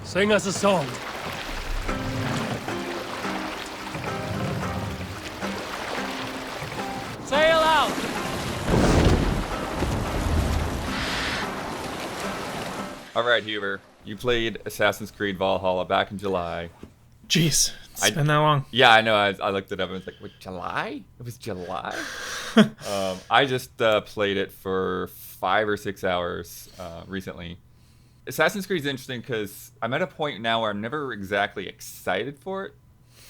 Sing us a song. Sail out! All right, Huber. You played Assassin's Creed Valhalla back in July. Jeez, it's been that long. Yeah, I know. I looked it up and was like, wait, July? It was July? I just played it for 5 or 6 hours recently. Assassin's Creed is interesting because I'm at a point now where I'm never exactly excited for it,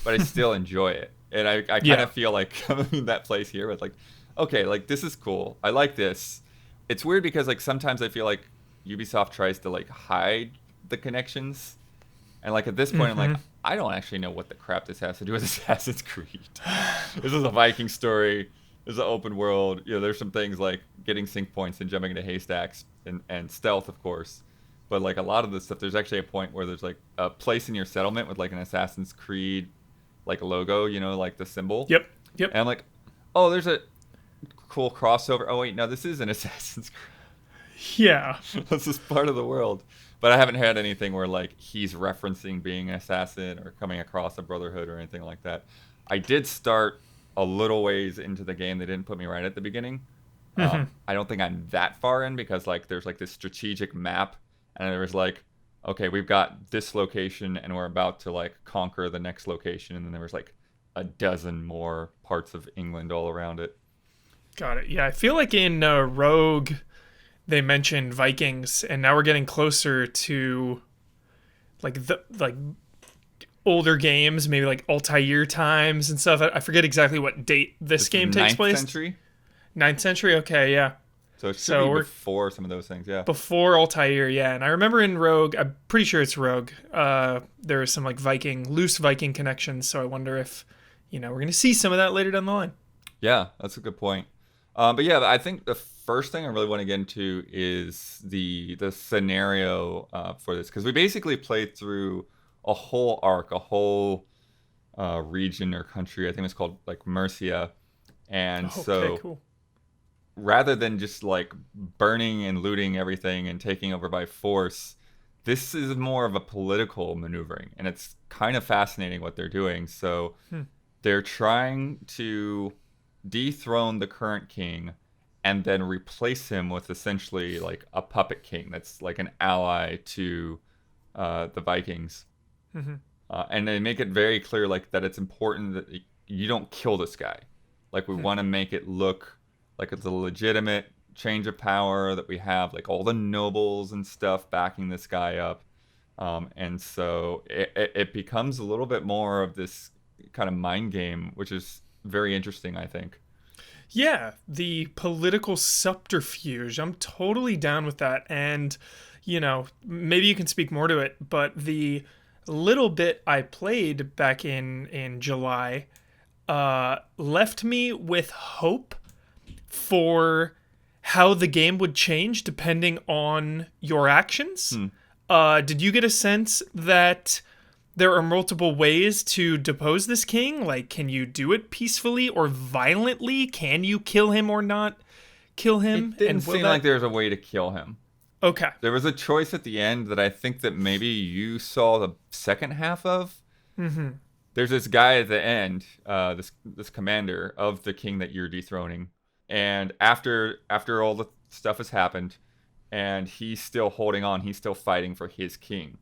but I still enjoy it. And I kind of feel like I'm in that place here with like, okay, like this is cool. I like this. It's weird because like sometimes I feel like Ubisoft tries to like hide the connections. And like at this point, I'm like, I don't actually know what the crap this has to do with Assassin's Creed. This is a Viking story. This is an open world. You know, there's some things like getting sync points and jumping into haystacks and stealth, of course. But like a lot of this stuff, there's actually a point where there's like a place in your settlement with like an Assassin's Creed like logo, you know, like the symbol. Yep. And I'm like, oh, there's a cool crossover. Oh wait, no, this is an Assassin's Creed. Yeah. This is part of the world. But I haven't had anything where like he's referencing being an assassin or coming across a brotherhood or anything like that. I did start a little ways into the game. They didn't put me right at the beginning. I don't think I'm that far in because like there's like this strategic map and there was like, okay, we've got this location and we're about to like conquer the next location, and then there was like a dozen more parts of England all around it. Got it. Yeah, I feel like in Rogue they mentioned Vikings, and now we're getting closer to like the older games, maybe like Altair times and stuff. I forget exactly what date this game takes place. 9th century? 9th century? Okay, yeah. So it should be before some of those things, yeah. Before Altair, yeah. And I remember in Rogue, I'm pretty sure it's Rogue, there is some like loose Viking connections, so I wonder if, we're going to see some of that later down the line. Yeah, that's a good point. But yeah, I think the first thing I really want to get into is the scenario for this, because we basically played through a whole arc, a whole region or country. I think it's called like Mercia, and Cool. Rather than just like burning and looting everything and taking over by force, this is more of a political maneuvering, and it's kind of fascinating what they're doing. So they're trying to dethrone the current king and then replace him with essentially like a puppet king that's like an ally to the Vikings. And they make it very clear like that it's important that you don't kill this guy. Like we want to make it look like it's a legitimate change of power, that we have like all the nobles and stuff backing this guy up. And so it becomes a little bit more of this kind of mind game, which is very interesting, I think. Yeah, the political subterfuge. I'm totally down with that. And, maybe you can speak more to it, but the little bit I played back in July left me with hope for how the game would change depending on your actions. Did you get a sense that there are multiple ways to depose this king? Like, can you do it peacefully or violently? Can you kill him or not kill him? It didn't seem like there was a way to kill him. Okay. There was a choice at the end that I think that maybe you saw the second half of. There's this guy at the end, this commander of the king that you're dethroning. And after all the stuff has happened, and he's still holding on, he's still fighting for his king.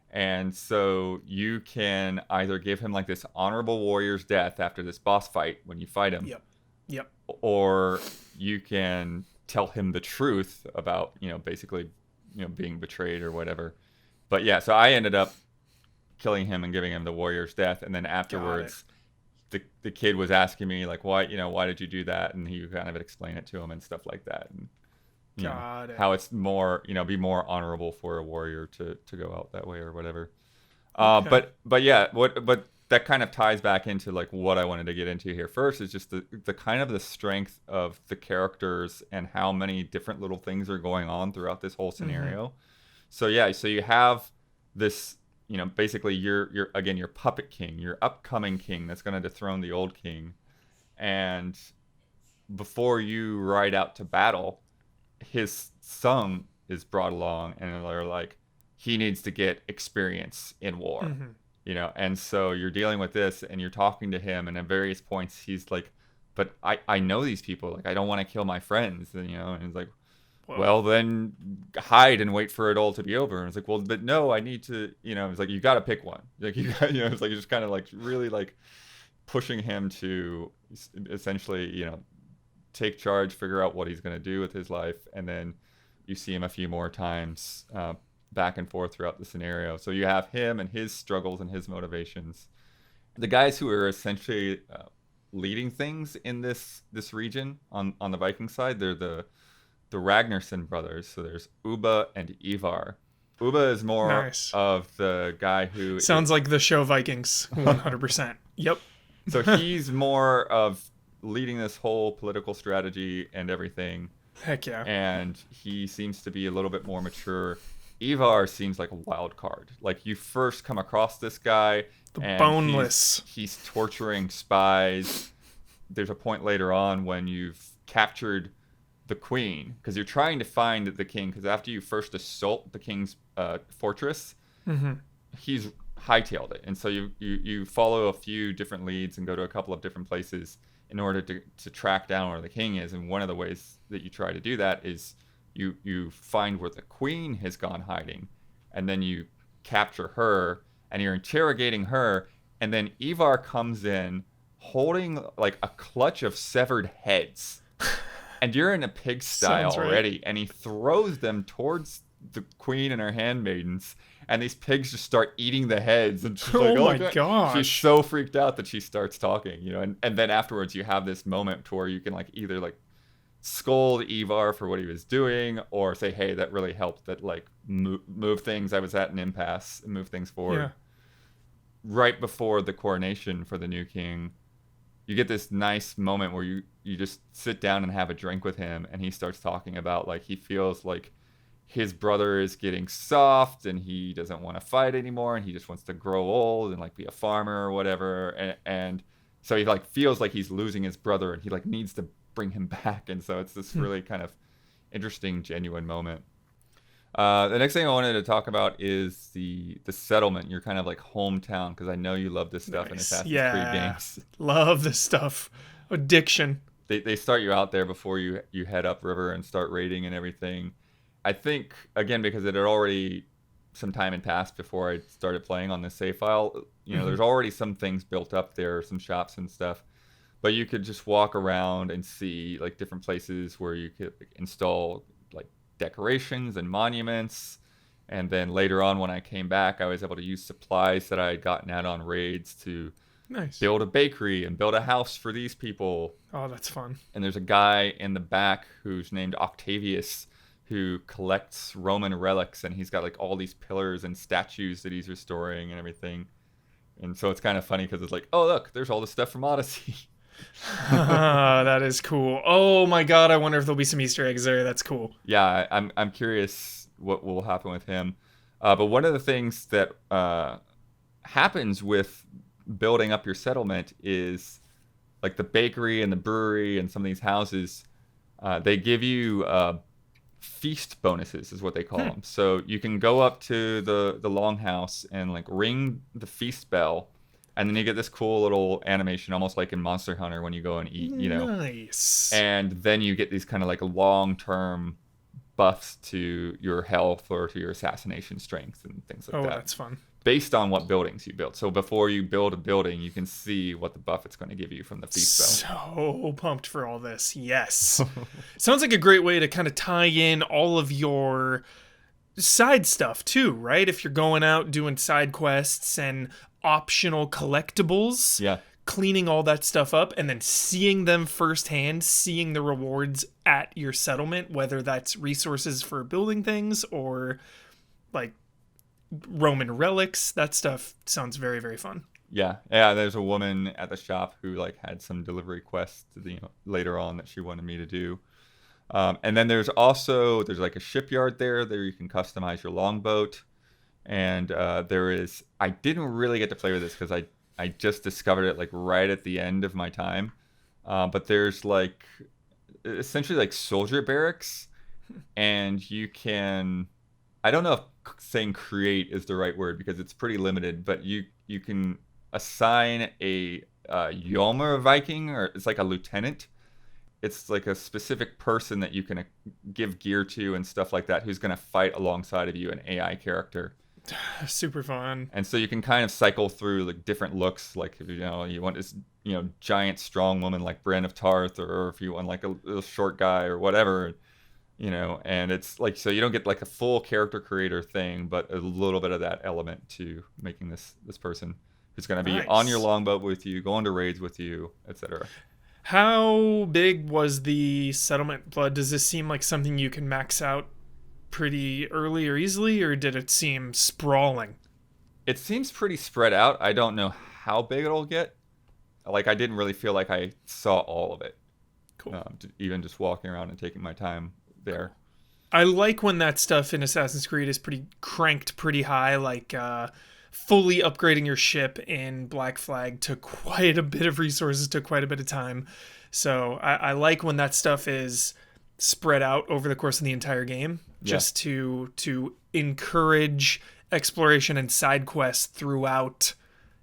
And so you can either give him like this honorable warrior's death after this boss fight when you fight him. Yep. Or you can tell him the truth about, basically, being betrayed or whatever. But yeah, so I ended up killing him and giving him the warrior's death. And then afterwards, the kid was asking me like, why did you do that? And he kind of explained it to him and stuff like that. And how it's more, be more honorable for a warrior to go out that way or whatever. But yeah, but that kind of ties back into like what I wanted to get into here first is just the kind of the strength of the characters and how many different little things are going on throughout this whole scenario. So yeah, so you have this, basically your puppet king, your upcoming king that's going to dethrone the old king. And before you ride out to battle, his son is brought along, and they're like, he needs to get experience in war, you know. And so you're dealing with this, and you're talking to him, and at various points he's like, but I know these people, like I don't want to kill my friends, and you know, and he's like, well, then hide and wait for it all to be over. And it's like, well, but no, I need to, you know, it's like, you got to pick one. Like, you got, you know, it's like, just kind of like really like pushing him to essentially, you know, take charge, figure out what he's going to do with his life. And then you see him a few more times back and forth throughout the scenario. So you have him and his struggles and his motivations. The guys who are essentially leading things in this region on the Viking side, they're the Ragnarsson brothers. So there's Ubba and Ivar. Ubba is more of the guy who sounds like the show Vikings 100%. Yep. So he's more of leading this whole political strategy and everything. Heck yeah. And he seems to be a little bit more mature. Ivar seems like a wild card. Like, you first come across this guy, the boneless. He's torturing spies. There's a point later on when you've captured the queen, because you're trying to find the king, because after you first assault the king's fortress, he's hightailed it. And so you follow a few different leads and go to a couple of different places in order to track down where the king is. And one of the ways that you try to do that is you find where the queen has gone hiding, and then you capture her, and you're interrogating her, and then Ivar comes in holding like a clutch of severed heads. And you're in a pigsty already, and he throws them towards the queen and her handmaidens, and these pigs just start eating the heads. And she's like, oh my gosh. She's so freaked out that she starts talking, you know. And then afterwards you have this moment to where you can like either like scold Ivar for what he was doing, or say, hey, that really helped, that like move things. I was at an impasse, and move things forward. Yeah. Right before the coronation for the new king, you get this nice moment where you just sit down and have a drink with him, and he starts talking about like he feels like his brother is getting soft and he doesn't want to fight anymore, and he just wants to grow old and like be a farmer or whatever, and so he like feels like he's losing his brother, and he like needs to bring him back. And so it's this really kind of interesting, genuine moment. The next thing I wanted to talk about is the settlement, your kind of like hometown, because I know you love this stuff in Assassin's Creed games. Love this stuff. Addiction. They start you out there before you head upriver and start raiding and everything. I think, again, because it had already some time had passed before I started playing on this save file, you know, there's already some things built up there, some shops and stuff. But you could just walk around and see like different places where you could install like decorations and monuments. And then later on, when I came back, I was able to use supplies that I had gotten out on raids to build a bakery and build a house for these people. Oh, that's fun. And there's a guy in the back who's named Octavius, who collects Roman relics, and he's got like all these pillars and statues that he's restoring and everything. And so it's kind of funny because it's like, oh, look, there's all this stuff from Odyssey. That is cool. Oh my god, I wonder if there'll be some Easter eggs there. That's cool. Yeah, I'm curious what will happen with him. But one of the things that happens with building up your settlement is like the bakery and the brewery and some of these houses, they give you feast bonuses is what they call them. So you can go up to the longhouse and like ring the feast bell, and then you get this cool little animation, almost like in Monster Hunter when you go and eat, you know. Nice. And then you get these kind of like long-term buffs to your health or to your assassination strength and things like that. Oh, that's fun. Based on what buildings you build. So before you build a building, you can see what the buff it's going to give you from the feast bell. So pumped for all this. Yes. Sounds like a great way to kind of tie in all of your side stuff too, right? If you're going out doing side quests and optional collectibles, cleaning all that stuff up and then seeing them firsthand, seeing the rewards at your settlement, whether that's resources for building things or like Roman relics. That stuff sounds very, very fun. Yeah, there's a woman at the shop who like had some delivery quests, you know, later on that she wanted me to do. And then there's like a shipyard there you can customize your longboat. And I didn't really get to play with this because I just discovered it like right at the end of my time. But there's like essentially like soldier barracks, and you can I don't know if saying create is the right word because it's pretty limited, but you can assign a Yomer Viking, or it's like a lieutenant. It's like a specific person that you can give gear to and stuff like that, who's going to fight alongside of you, an AI character. Super fun. And so you can kind of cycle through like different looks, like if you want this giant strong woman like Brienne of Tarth, or if you want like a little short guy or whatever, and it's like, so you don't get like a full character creator thing, but a little bit of that element to making this person who's going to be on your longboat with you, going to raids with you, etc. How big was the settlement, Blood? Does this seem like something you can max out pretty early or easily, or did it seem sprawling? It seems pretty spread out. I don't know how big it'll get. Like, I didn't really feel like I saw all of it. Cool. Even just walking around and taking my time there. I like when that stuff in Assassin's Creed is pretty cranked pretty high, like fully upgrading your ship in Black Flag took quite a bit of resources, took quite a bit of time. So I like when that stuff is spread out over the course of the entire game, just to encourage exploration and side quests throughout,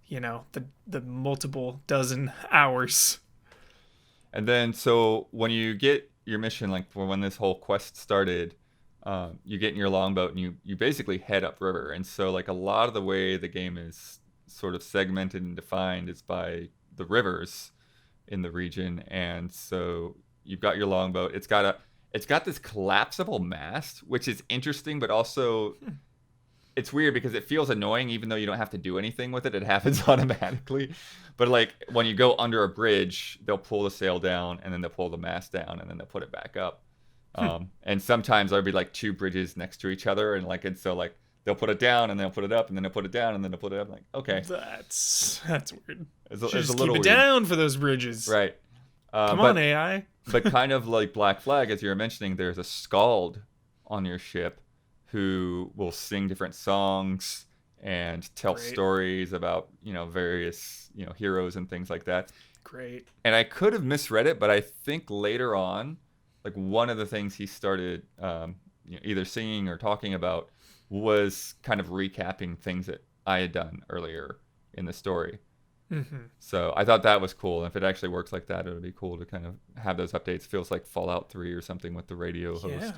the multiple dozen hours. And then, so when you get your mission, like for when this whole quest started, you get in your longboat and you basically head upriver. And so like a lot of the way the game is sort of segmented and defined is by the rivers in the region. And so you've got your longboat. It's got this collapsible mast, which is interesting, but also it's weird because it feels annoying even though you don't have to do anything with it. It happens automatically. But like when you go under a bridge, they'll pull the sail down and then they'll pull the mast down and then they'll put it back up. And sometimes there'll be like two bridges next to each other, and so like they'll put it down and they'll put it up and then they'll put it down and then they'll put it up. Like, okay, that's weird. It's Just a keep little it weird. Down for those bridges, Right? Come on, AI. But kind of like Black Flag, as you were mentioning, there's a skald on your ship who will sing different songs and tell stories about various heroes and things like that. Great. And I could have misread it, but I think later on, like one of the things he started either singing or talking about was kind of recapping things that I had done earlier in the story. Mm-hmm. So I thought that was cool. And if it actually works like that, it would be cool to kind of have those updates. Feels like Fallout 3 or something with the radio host. Yeah.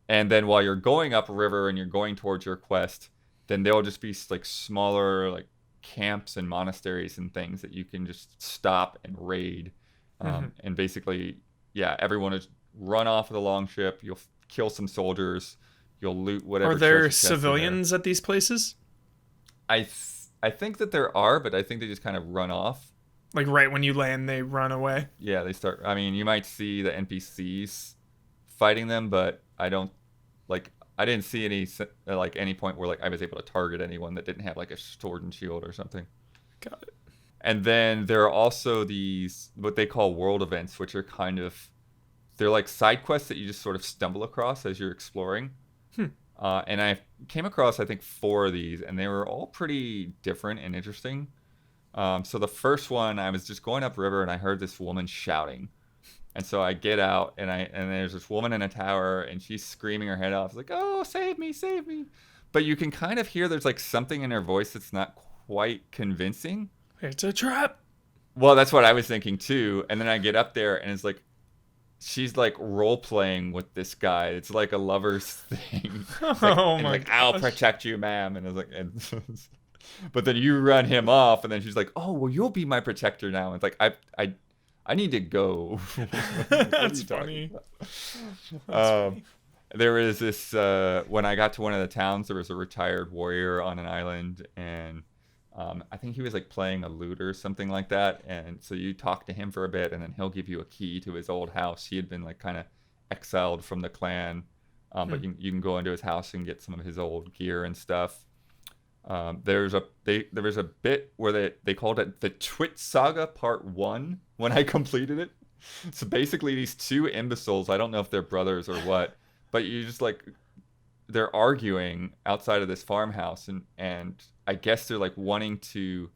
And then while you're going upriver and you're going towards your quest, then there'll just be like smaller like camps and monasteries and things that you can just stop and raid. And basically, everyone is run off of the longship. You'll kill some soldiers. You'll loot whatever. Are there civilians at these places? I think that there are, but I think they just kind of run off. Like right when you land, they run away? Yeah, they start. I mean, you might see the NPCs fighting them, but I didn't see any point where like I was able to target anyone that didn't have like a sword and shield or something. Got it. And then there are also these what they call world events, which are they're like side quests that you just sort of stumble across as you're exploring. And I came across, I think, 4 of these, and they were all pretty different and interesting. So the first one, I was just going upriver, and I heard this woman shouting. And so I get out, and there's this woman in a tower, and she's screaming her head off. It's like, oh, save me, save me. But you can kind of hear there's like something in her voice that's not quite convincing. It's a trap. Well, that's what I was thinking, too. And then I get up there, and it's like, she's like role playing with this guy. It's like a lover's thing. I'll protect you, ma'am. And it's like, but then you run him off, and then she's like, oh, well, you'll be my protector now. And it's like, I need to go. That's funny. There was this when I got to one of the towns, there was a retired warrior on an island, and I think he was like playing a lute or something like that. And so you talk to him for a bit, and then he'll give you a key to his old house. He had been like kind of exiled from the clan, but you can go into his house and get some of his old gear and stuff. There was a bit where they called it the Twit Saga Part 1 when I completed it. So basically these two imbeciles, I don't know if they're brothers or what, but you just like, they're arguing outside of this farmhouse, and I guess they're like wanting to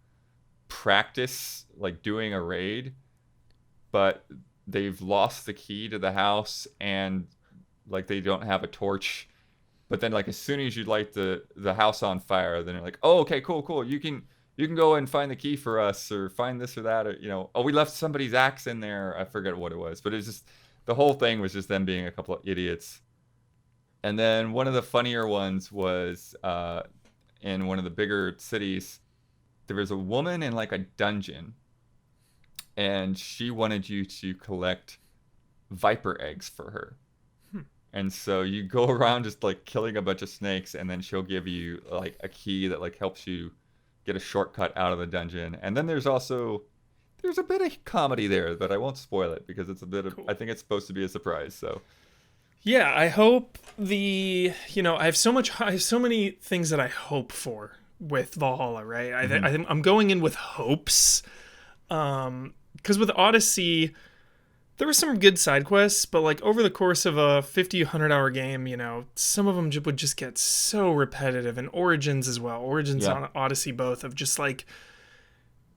practice like doing a raid, but they've lost the key to the house, and like they don't have a torch, But then like as soon as you light the house on fire, then you're like, oh, okay, cool. You can go and find the key for us, or find this or that, or oh, we left somebody's axe in there. I forget what it was, but it's just the whole thing was just them being a couple of idiots. And then one of the funnier ones was in one of the bigger cities. There was a woman in like a dungeon, and she wanted you to collect viper eggs for her. And so you go around just like killing a bunch of snakes, and then she'll give you like a key that like helps you get a shortcut out of the dungeon. And then there's a bit of comedy there, but I won't spoil it because it's a bit of, I think it's supposed to be a surprise. So Yeah, I hope I have so many things that I hope for with Valhalla, right? I'm going in with hopes, because with Odyssey, there were some good side quests, but like over the course of a 100 hour game, some of them would just get so repetitive, and Origins as well. Origins on Odyssey both, of just like,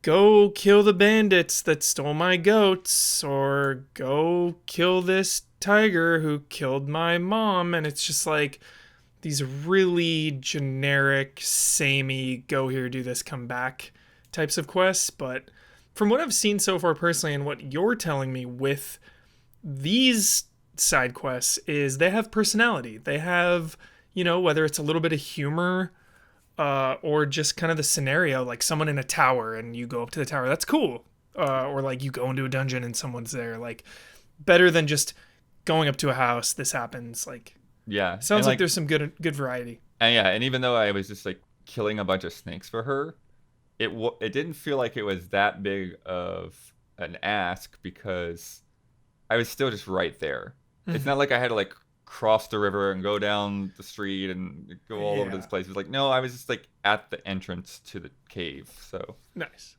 go kill the bandits that stole my goats, or go kill this tiger who killed my mom. And it's just like these really generic, samey, go here, do this, come back types of quests. But from what I've seen so far personally, and what you're telling me with these side quests, is they have personality. They have, whether it's a little bit of humor, or just kind of the scenario, like someone in a tower and you go up to the tower, that's cool. Or like you go into a dungeon and someone's there, like better than just going up to a house, this happens. Like, yeah, sounds like there's some good variety. And even though I was just like killing a bunch of snakes for her, it didn't feel like it was that big of an ask, because I was still just right there. It's not like I had to like cross the river and go down the street and go all over this place. It was like, no, I was just like at the entrance to the cave. So nice.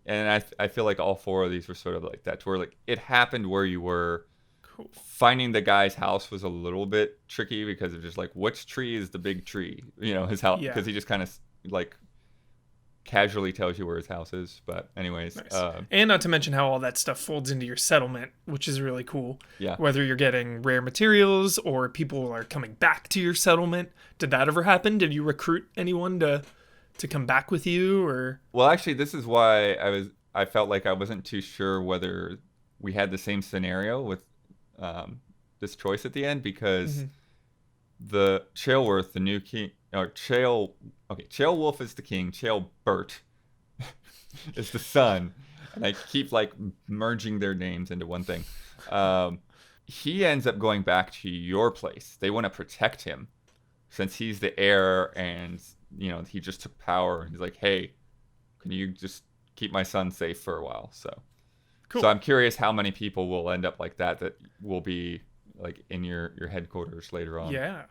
And I feel like all four of these were sort of like that, to where like it happened where you were. Cool. Finding the guy's house was a little bit tricky, because of just like, which tree is the big tree, his house, because he just kind of like casually tells you where his house is. But anyways, nice. And not to mention how all that stuff folds into your settlement, which is really cool. Yeah. Whether you're getting rare materials or people are coming back to your settlement. Did that ever happen? Did you recruit anyone to come back with you, or? Well, actually, this is why I felt like I wasn't too sure whether we had the same scenario with this choice at the end, because the Chaelworth, the new king, or Chaelwolf is the king, Chaelbert is the son, and I keep like merging their names into one thing. He ends up going back to your place. They want to protect him since he's the heir, and he just took power. He's like, hey, can you just keep my son safe for a while? So cool. So I'm curious how many people will end up like that will be like in your headquarters later on. Yeah.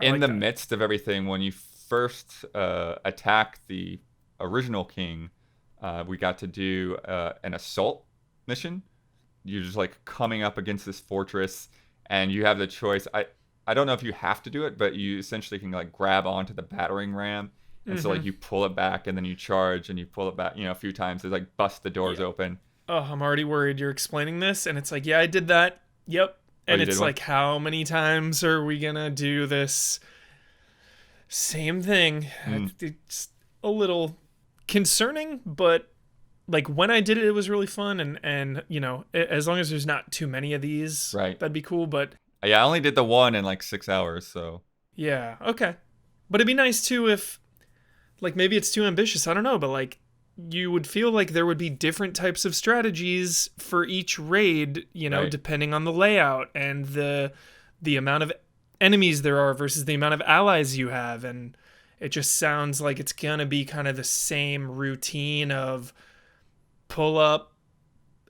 In the midst of everything, when you first attack the original king, we got to do an assault mission. You're just like coming up against this fortress, and you have the choice. I don't know if you have to do it, but you essentially can like grab onto the battering ram, and so like you pull it back, and then you charge, and you pull it back, a few times to like bust the doors open. Oh, I'm already worried you're explaining this, and it's like, yeah, I did that. Yep. And it's like, how many times are we gonna do this same thing? It's a little concerning, but like when I did it, it was really fun, and as long as there's not too many of these, right, that'd be cool. But yeah, I only did the one in like 6 hours, so yeah, okay. But it'd be nice too if, like, maybe it's too ambitious, I don't know, but like you would feel like there would be different types of strategies for each raid, right, depending on the layout and the amount of enemies there are versus the amount of allies you have. And it just sounds like it's gonna be kind of the same routine of pull up,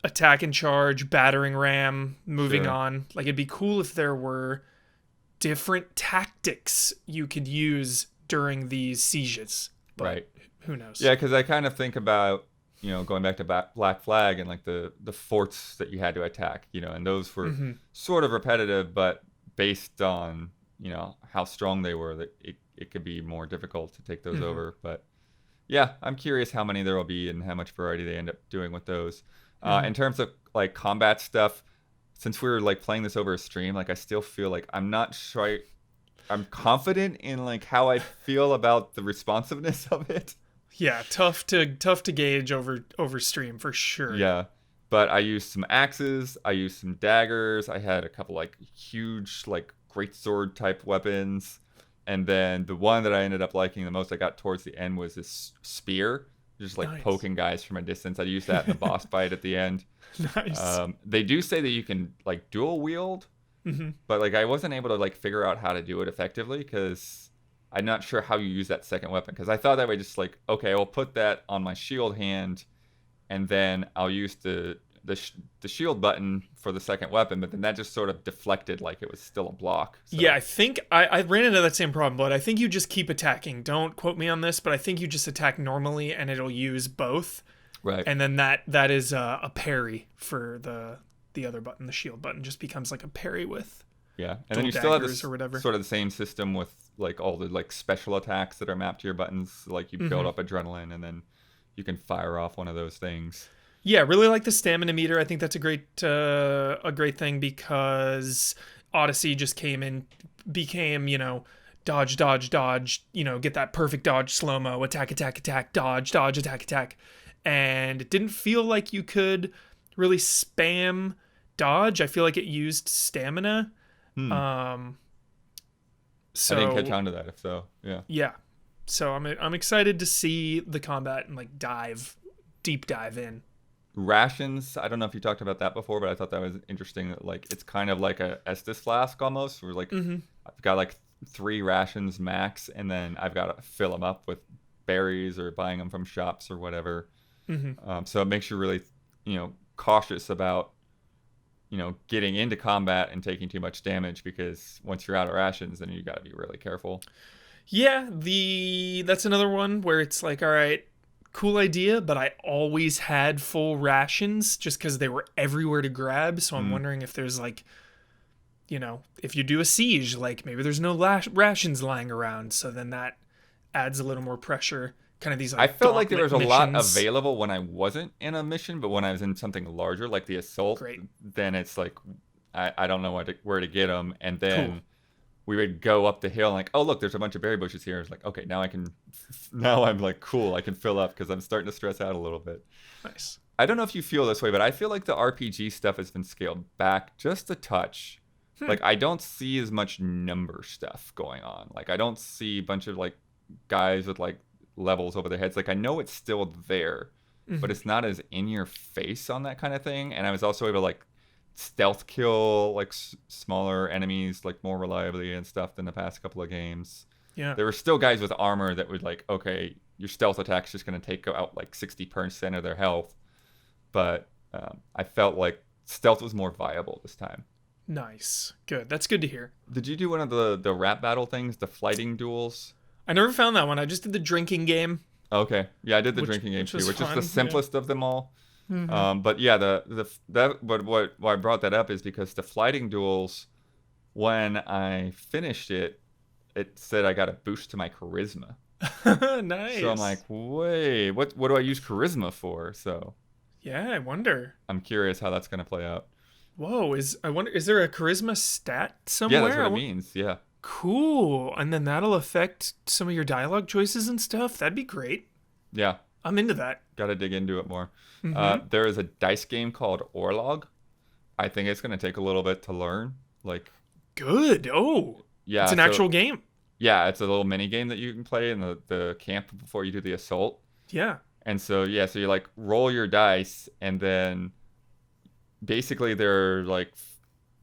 attack and charge, battering ram, moving on. Like, it'd be cool if there were different tactics you could use during these sieges. But right. Who knows? Yeah, because I kind of think about, going back to Black Flag and like the forts that you had to attack, and those were sort of repetitive, but based on, how strong they were, that it could be more difficult to take those over. But yeah, I'm curious how many there will be and how much variety they end up doing with those. In terms of like combat stuff, since we were like playing this over a stream, like I still feel like I'm not I'm confident in like how I feel about the responsiveness of it. Yeah, tough to gauge over stream for sure. Yeah. But I used some axes, I used some daggers, I had a couple like huge like greatsword type weapons. And then the one that I ended up liking the most I got towards the end was this spear, just like Nice. poking guys from a distance. I used that in the boss fight at the end. Nice. They do say that you can like dual wield, but like I wasn't able to like figure out how to do it effectively because I'm not sure how you use that second weapon. Because I thought that way, just like, okay, I'll put that on my shield hand, and then I'll use the shield button for the second weapon, but then that just sort of deflected like it was still a block. So. Yeah, I think I ran into that same problem, but I think you just keep attacking. Don't quote me on this, but I think you just attack normally and it'll use both. Right. And then that is a parry for the other button. The shield button just becomes like a parry with. Yeah, and then you still have this or whatever. sort of the same system with like all the like special attacks that are mapped to your buttons. Like you build up adrenaline, and then you can fire off one of those things. Yeah, really like the stamina meter. I think that's a great thing because Odyssey just became dodge, dodge, dodge. Get that perfect dodge, slow mo, attack, attack, attack, dodge, dodge, attack, attack, and it didn't feel like you could really spam dodge. I feel like it used stamina. So I didn't catch on to that. If so, yeah. Yeah, so I'm excited to see the combat and like deep dive in. Rations. I don't know if you talked about that before, but I thought that was interesting. That like it's kind of like a Estus flask almost. Where like I've got like 3 rations max, and then I've got to fill them up with berries or buying them from shops or whatever. So it makes you really cautious about getting into combat and taking too much damage, because once you're out of rations, then you got to be really careful. Yeah, that's another one where it's like, all right, cool idea, but I always had full rations just because they were everywhere to grab. So I'm wondering if there's like, if you do a siege, like maybe there's no rations lying around. So then that adds a little more pressure. Kind of these like I felt like there was a lot missions. available when I wasn't in a mission, but when I was in something larger like the assault, Great. then it's like I don't know where to get them, and then Cool. we would go up the hill and like, oh look, there's a bunch of berry bushes here. It's like, okay, now I'm like, cool, I can fill up because I'm starting to stress out a little bit. Nice. I don't know if you feel this way, but I feel like the RPG stuff has been scaled back just a touch. Like I don't see as much number stuff going on. Like I don't see a bunch of like guys with like levels over their heads. Like I know it's still there, but it's not as in your face on that kind of thing. And I was also able to like stealth kill like smaller enemies like more reliably and stuff than the past couple of games. Yeah. There were still guys with armor that would like, okay, your stealth attack's just going to take out like 60% of their health. But I felt like stealth was more viable this time. Nice. Good. That's good to hear. Did you do one of the rap battle things, the flighting duels? I never found that one. I just did the drinking game. Okay, yeah, I did the drinking game which too, was which is fun, the simplest of them all. But yeah, why I brought that up is because the flighting duels, when I finished it, it said I got a boost to my charisma. Nice. So I'm like, wait, what do I use charisma for? So yeah, I wonder. I'm curious how that's gonna play out. Whoa, is there a charisma stat somewhere? Yeah, that's what it means. Yeah. Cool. And then that'll affect some of your dialogue choices and stuff. That'd be great. Yeah. I'm into that. Got to dig into it more. There is a dice game called Orlog. I think it's going to take a little bit to learn. Like, good. Oh, yeah, it's an actual game. Yeah, it's a little mini game that you can play in the camp before you do the assault. Yeah. And so, yeah, so you like roll your dice, and then basically they're like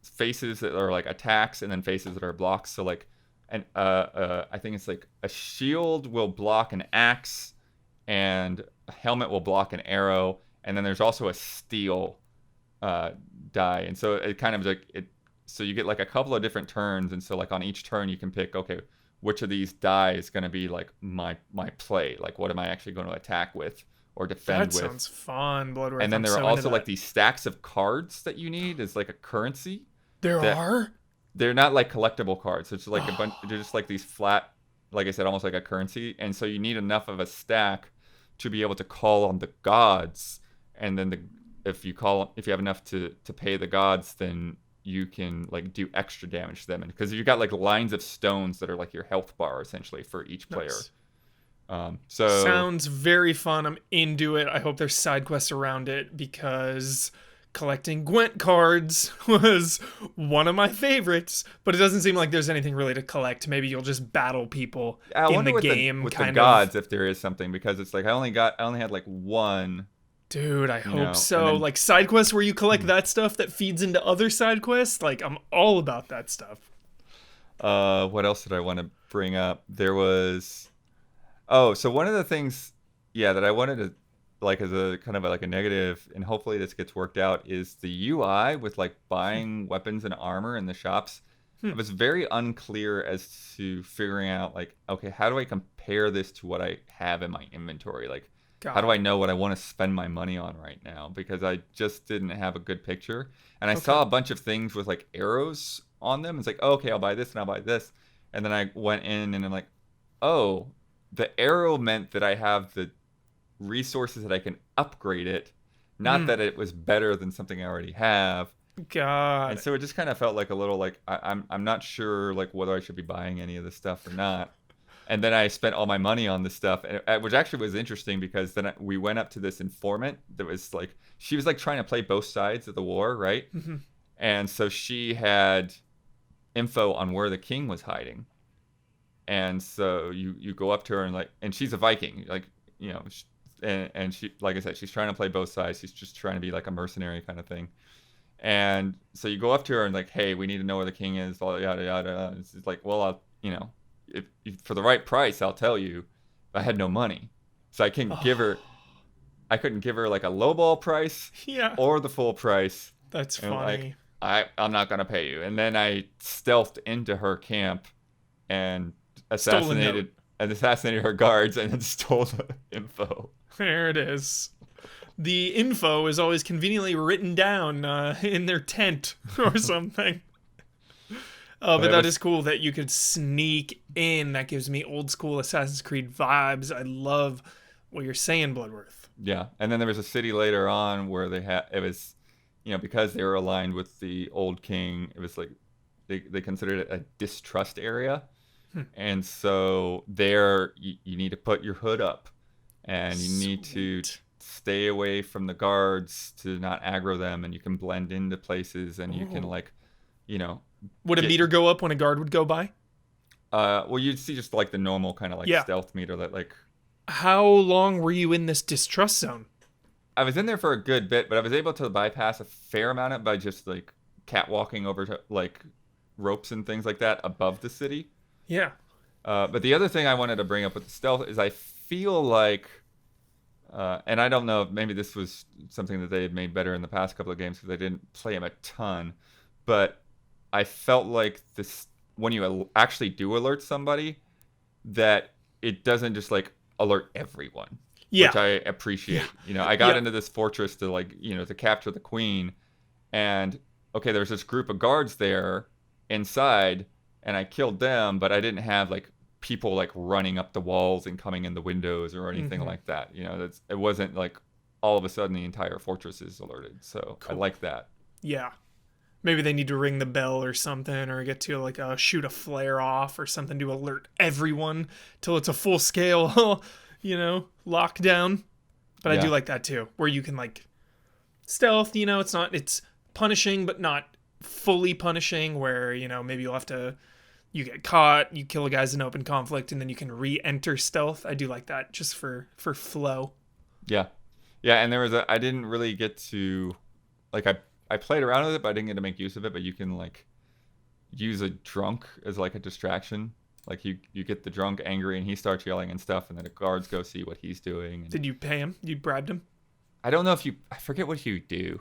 faces that are like attacks, and then faces that are blocks. So like, I think it's like a shield will block an axe, and a helmet will block an arrow, and then there's also a steel die. And so it kind of like so you get like a couple of different turns, and so like on each turn you can pick, okay, which of these die is going to be like my play, like what am I actually going to attack with or defend with. That sounds fun, Bloodworth. And then there I'm are so also into like that. these stacks of cards that you need as like a currency. There that- are? They're not like collectible cards. It's like a bunch. They're just like these flat, like I said, almost like a currency. And so you need enough of a stack to be able to call on the gods. And then if you have enough to pay the gods, then you can like do extra damage to them, and because you've got like lines of stones that are like your health bar essentially for each player. Nice. So Sounds very fun. I'm into it. I hope there's side quests around it because collecting Gwent cards was one of my favorites, but it doesn't seem like there's anything really to collect. Maybe you'll just battle people I in wonder the game with kind the gods of. if there is something, because it's like I only had like one. Dude, I You hope know, so. and then- Like side quests where you collect that stuff that feeds into other side quests. Like I'm all about that stuff. What else did I want to bring up? There was, oh, so one of the things, yeah, that I wanted to like as a kind of like a negative, and hopefully this gets worked out, is the UI with like buying weapons and armor in the shops. It was very unclear as to figuring out like, okay, how do I compare this to what I have in my inventory? Like, how do I know what I want to spend my money on right now? Because I just didn't have a good picture. And I saw a bunch of things with like arrows on them. It's like, oh, okay, I'll buy this and I'll buy this. And then I went in and I'm like, oh, the arrow meant that I have the resources that I can upgrade it, not that it was better than something I already have. God. And so it just kind of felt like a little like I'm not sure like whether I should be buying any of this stuff or not. And then I spent all my money on this stuff, which actually was interesting because then we went up to this informant that was like, she was like trying to play both sides of the war, right? Mm-hmm. And so she had info on where the king was hiding. And so you go up to her and like, and she's a Viking, like, you know, and she, like I said, she's trying to play both sides. She's just trying to be like a mercenary kind of thing. And so you go up to her and like, hey, we need to know where the king is, yada yada yada. It's like, well, I'll, you know, if for the right price, I'll tell you. I had no money, so I couldn't give her like a lowball price, Yeah. or the full price. That's And funny. like, I'm not gonna pay you. And then I stealthed into her camp and assassinated her guards and then stole the info. There it is. The info is always conveniently written down in their tent or something. Oh, but that is cool that you could sneak in. That gives me old school Assassin's Creed vibes. I love what you're saying, Bloodworth. Yeah, and then there was a city later on where it was, you know, because they were aligned with the old king. It was like they considered it a distrust area, and so there you need to put your hood up, and you need to stay away from the guards to not aggro them, and you can blend into places, and you can like, you know. Would a meter go up when a guard would go by? Well, you'd see just like the normal kind of like stealth meter that like. How long were you in this distrust zone? I was in there for a good bit, but I was able to bypass a fair amount of it by just like catwalking over to like ropes and things like that above the city. Yeah. But the other thing I wanted to bring up with the stealth is I feel like, and I don't know if maybe this was something that they had made better in the past couple of games because I didn't play them a ton, but I felt like this when you actually do alert somebody, that it doesn't just like alert everyone. Yeah. Which I appreciate. You know, I got into this fortress to like, you know, to capture the queen, and okay, there was this group of guards there inside, and I killed them, but I didn't have like people like running up the walls and coming in the windows or anything like that. You know, it wasn't like all of a sudden the entire fortress is alerted. So I like that. Yeah. Maybe they need to ring the bell or something, or get to like shoot a flare off or something to alert everyone till it's a full scale, you know, lockdown. But I do like that too, where you can like stealth, you know, it's punishing, but not fully punishing, where, you know, maybe you get caught, you kill a guy's in open conflict, and then you can re-enter stealth. I do like that just for flow. Yeah. Yeah, and I didn't really get to, like, I played around with it, but I didn't get to make use of it. But you can like use a drunk as like a distraction. Like you get the drunk angry and he starts yelling and stuff, and then the guards go see what he's doing. And did you pay him? You bribed him? I don't know I forget what you do,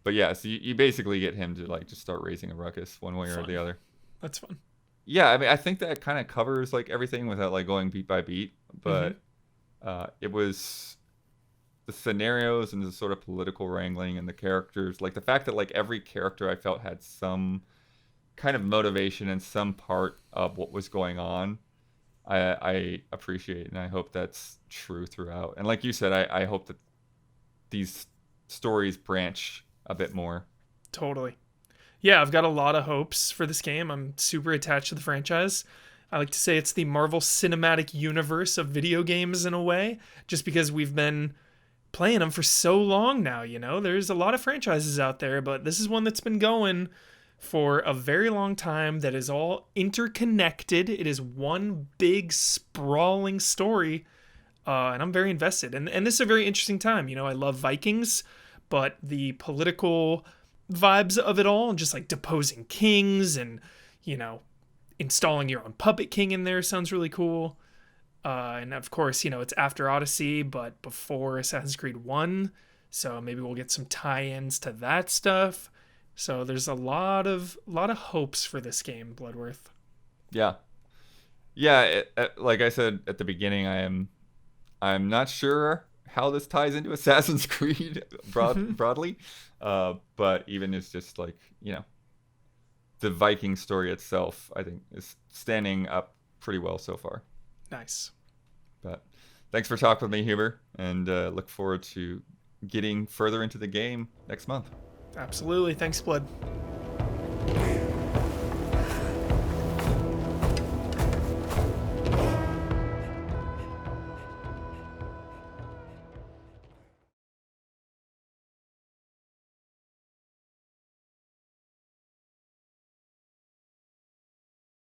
but yeah, so you basically get him to like just start raising a ruckus one way or the other. That's fun. Yeah, I mean, I think that kind of covers like everything without like going beat by beat, but it was the scenarios and the sort of political wrangling and the characters, like the fact that like every character I felt had some kind of motivation and some part of what was going on. I appreciate, and I hope that's true throughout. And like you said, I hope that these stories branch a bit more. Totally. Yeah, I've got a lot of hopes for this game. I'm super attached to the franchise. I like to say it's the Marvel Cinematic Universe of video games in a way, just because we've been playing them for so long now, you know? There's a lot of franchises out there, but this is one that's been going for a very long time that is all interconnected. It is one big sprawling story, and I'm very invested. And this is a very interesting time. You know, I love Vikings, but the political vibes of it all, and just like deposing kings and, you know, installing your own puppet king in there sounds really cool. And of course, you know, it's after Odyssey, but before Assassin's Creed 1. So maybe we'll get some tie-ins to that stuff. So there's a lot of hopes for this game, Bloodworth. Yeah. Yeah, like I said at the beginning, I'm not sure how this ties into Assassin's Creed broadly. But even it's just like, you know, the Viking story itself, I think, is standing up pretty well so far. Nice. But thanks for talking with me, Huber, and look forward to getting further into the game next month. Absolutely. Thanks, Blood.